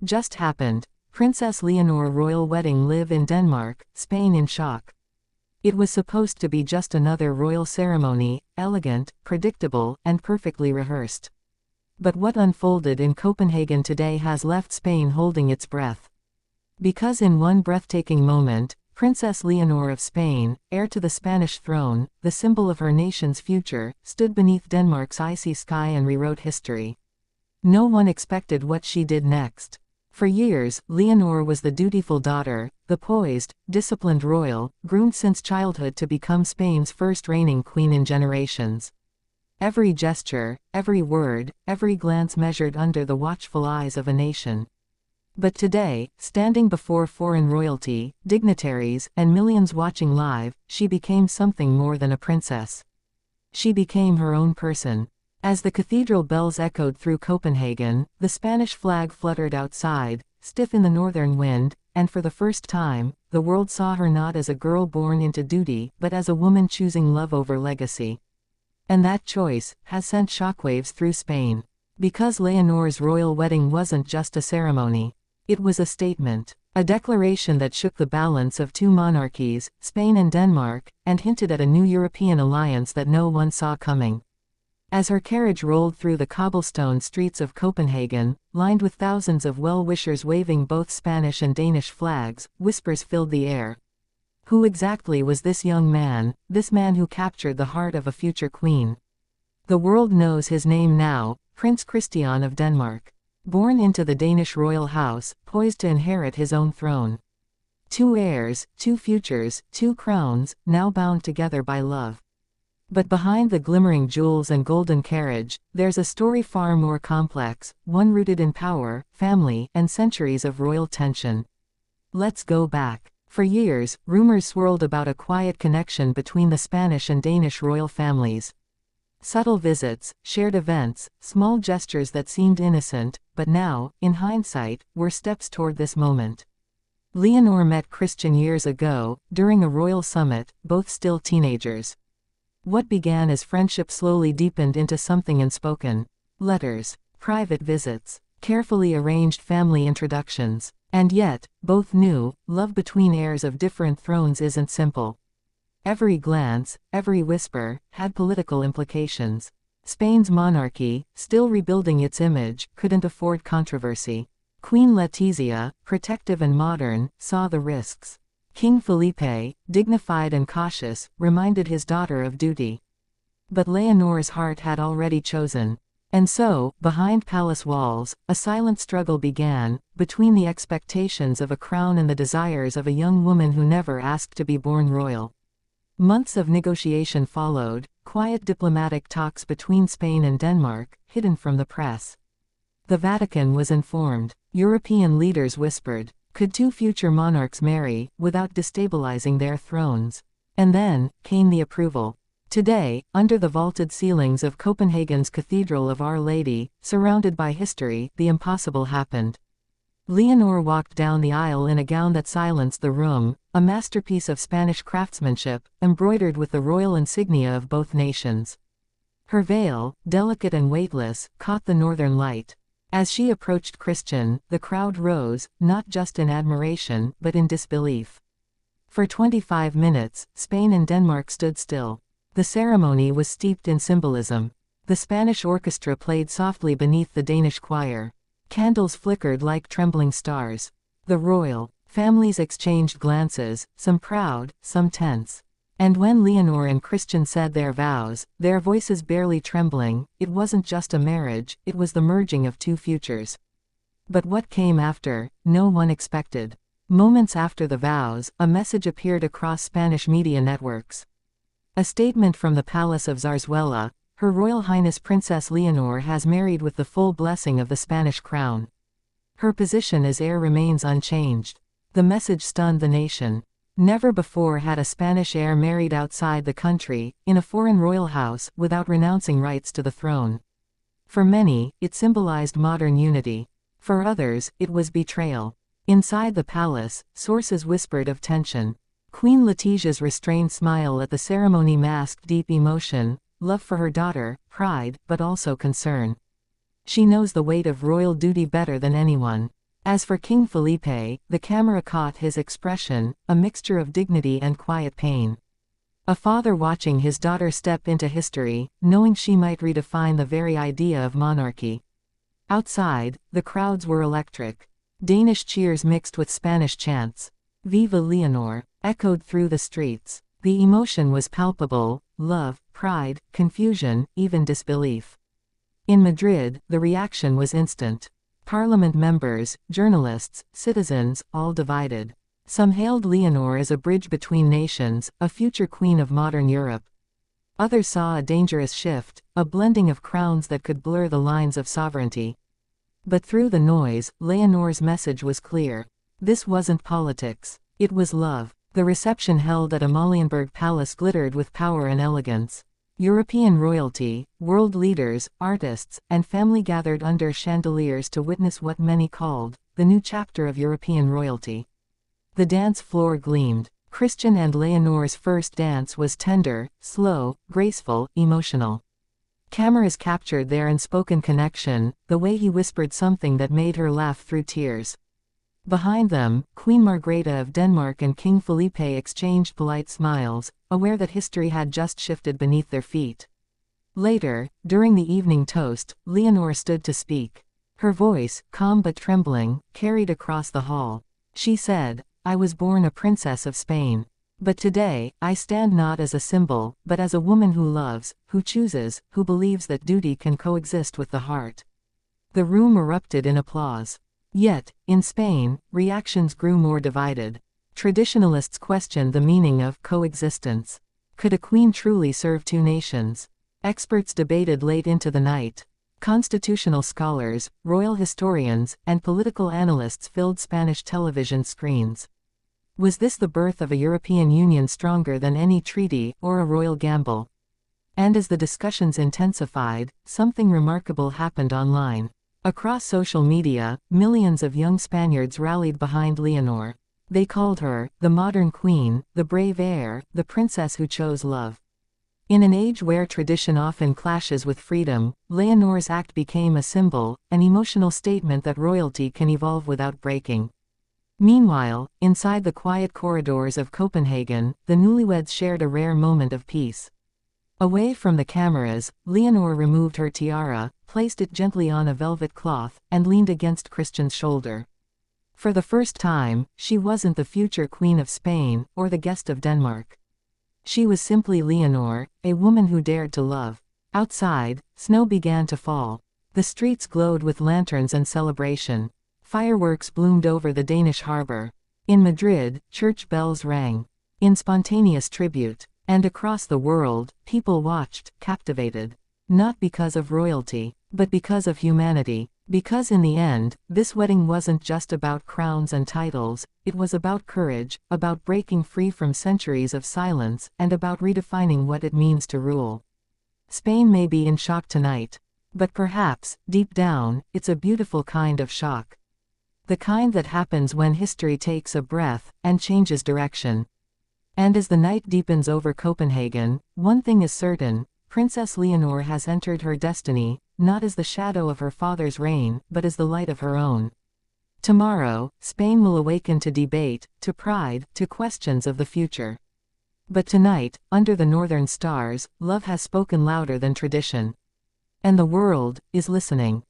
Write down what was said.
Just happened. Princess Leonor royal wedding live in Denmark, Spain in shock. It was supposed to be just another royal ceremony, elegant, predictable, and perfectly rehearsed. But what unfolded in Copenhagen today has left Spain holding its breath. Because in one breathtaking moment, Princess Leonor of Spain, heir to the Spanish throne, the symbol of her nation's future, stood beneath Denmark's icy sky and rewrote history. No one expected what she did next. For years, Leonor was the dutiful daughter, the poised, disciplined royal, groomed since childhood to become Spain's first reigning queen in generations. Every gesture, every word, every glance measured under the watchful eyes of a nation. But today, standing before foreign royalty, dignitaries, and millions watching live, she became something more than a princess. She became her own person. As the cathedral bells echoed through Copenhagen, the Spanish flag fluttered outside, stiff in the northern wind, and for the first time, the world saw her not as a girl born into duty but as a woman choosing love over legacy. And that choice has sent shockwaves through Spain. Because Leonor's royal wedding wasn't just a ceremony. It was a statement, a declaration that shook the balance of two monarchies, Spain and Denmark, and hinted at a new European alliance that no one saw coming. As her carriage rolled through the cobblestone streets of Copenhagen, lined with thousands of well-wishers waving both Spanish and Danish flags, whispers filled the air. Who exactly was this young man, this man who captured the heart of a future queen? The world knows his name now, Prince Christian of Denmark. Born into the Danish royal house, poised to inherit his own throne. Two heirs, two futures, two crowns, now bound together by love. But behind the glimmering jewels and golden carriage, there's a story far more complex, one rooted in power, family, and centuries of royal tension. Let's go back. For years, rumors swirled about a quiet connection between the Spanish and Danish royal families. Subtle visits, shared events, small gestures that seemed innocent, but now, in hindsight, were steps toward this moment. Leonor met Christian years ago, during a royal summit, both still teenagers. What began as friendship slowly deepened into something unspoken. Letters, private visits, carefully arranged family introductions. And yet, both knew, love between heirs of different thrones isn't simple. Every glance, every whisper, had political implications. Spain's monarchy, still rebuilding its image, couldn't afford controversy. Queen Letizia, protective and modern, saw the risks. King Felipe, dignified and cautious, reminded his daughter of duty. But Leonor's heart had already chosen. And so, behind palace walls, a silent struggle began, between the expectations of a crown and the desires of a young woman who never asked to be born royal. Months of negotiation followed, quiet diplomatic talks between Spain and Denmark, hidden from the press. The Vatican was informed. European leaders whispered, could two future monarchs marry, without destabilizing their thrones? And then, came the approval. Today, under the vaulted ceilings of Copenhagen's Cathedral of Our Lady, surrounded by history, the impossible happened. Leonor walked down the aisle in a gown that silenced the room, a masterpiece of Spanish craftsmanship, embroidered with the royal insignia of both nations. Her veil, delicate and weightless, caught the northern light. As she approached Christian, the crowd rose, not just in admiration, but in disbelief. For 25 minutes, Spain and Denmark stood still. The ceremony was steeped in symbolism. The Spanish orchestra played softly beneath the Danish choir. Candles flickered like trembling stars. The royal families exchanged glances, some proud, some tense. And when Leonor and Christian said their vows, their voices barely trembling, it wasn't just a marriage, it was the merging of two futures. But what came after, no one expected. Moments after the vows, a message appeared across Spanish media networks. A statement from the Palace of Zarzuela: Her Royal Highness Princess Leonor has married with the full blessing of the Spanish crown. Her position as heir remains unchanged. The message stunned the nation. Never before had a Spanish heir married outside the country, in a foreign royal house, without renouncing rights to the throne. For many, it symbolized modern unity. For others, it was betrayal. Inside the palace, sources whispered of tension. Queen Letizia's restrained smile at the ceremony masked deep emotion, love for her daughter, pride, but also concern. She knows the weight of royal duty better than anyone. As for King Felipe, the camera caught his expression, a mixture of dignity and quiet pain. A father watching his daughter step into history, knowing she might redefine the very idea of monarchy. Outside, the crowds were electric. Danish cheers mixed with Spanish chants. "Viva Leonor" echoed through the streets. The emotion was palpable: love, pride, confusion, even disbelief. In Madrid, the reaction was instant. Parliament members, journalists, citizens, all divided. Some hailed Leonor as a bridge between nations, a future queen of modern Europe. Others saw a dangerous shift, a blending of crowns that could blur the lines of sovereignty. But through the noise, Leonor's message was clear. This wasn't politics. It was love. The reception held at Amalienburg Palace glittered with power and elegance. European royalty, world leaders, artists, and family gathered under chandeliers to witness what many called the new chapter of European royalty. The dance floor gleamed. Christian and Leonor's first dance was tender, slow, graceful, emotional. Cameras captured their unspoken connection, the way he whispered something that made her laugh through tears. Behind them, Queen Margrethe of Denmark and King Felipe exchanged polite smiles, aware that history had just shifted beneath their feet. Later, during the evening toast, Leonor stood to speak. Her voice, calm but trembling, carried across the hall. She said, "I was born a princess of Spain. But today, I stand not as a symbol, but as a woman who loves, who chooses, who believes that duty can coexist with the heart." The room erupted in applause. Yet, in Spain, reactions grew more divided. Traditionalists questioned the meaning of coexistence. Could a queen truly serve two nations? Experts debated late into the night. Constitutional scholars, royal historians, and political analysts filled Spanish television screens. Was this the birth of a European Union stronger than any treaty, or a royal gamble? And as the discussions intensified, something remarkable happened online. Across social media, millions of young Spaniards rallied behind Leonor. They called her the modern queen, the brave heir, the princess who chose love. In an age where tradition often clashes with freedom, Leonor's act became a symbol, an emotional statement that royalty can evolve without breaking. Meanwhile, inside the quiet corridors of Copenhagen, the newlyweds shared a rare moment of peace. Away from the cameras, Leonor removed her tiara, placed it gently on a velvet cloth, and leaned against Christian's shoulder. For the first time, she wasn't the future Queen of Spain, or the guest of Denmark. She was simply Leonor, a woman who dared to love. Outside, snow began to fall. The streets glowed with lanterns and celebration. Fireworks bloomed over the Danish harbor. In Madrid, church bells rang in spontaneous tribute. And across the world, people watched, captivated. Not because of royalty, but because of humanity. Because in the end, this wedding wasn't just about crowns and titles, it was about courage, about breaking free from centuries of silence, and about redefining what it means to rule. Spain may be in shock tonight. But perhaps, deep down, it's a beautiful kind of shock. The kind that happens when history takes a breath, and changes direction. And as the night deepens over Copenhagen, one thing is certain: Princess Leonor has entered her destiny, not as the shadow of her father's reign, but as the light of her own. Tomorrow, Spain will awaken to debate, to pride, to questions of the future. But tonight, under the northern stars, love has spoken louder than tradition. And the world is listening.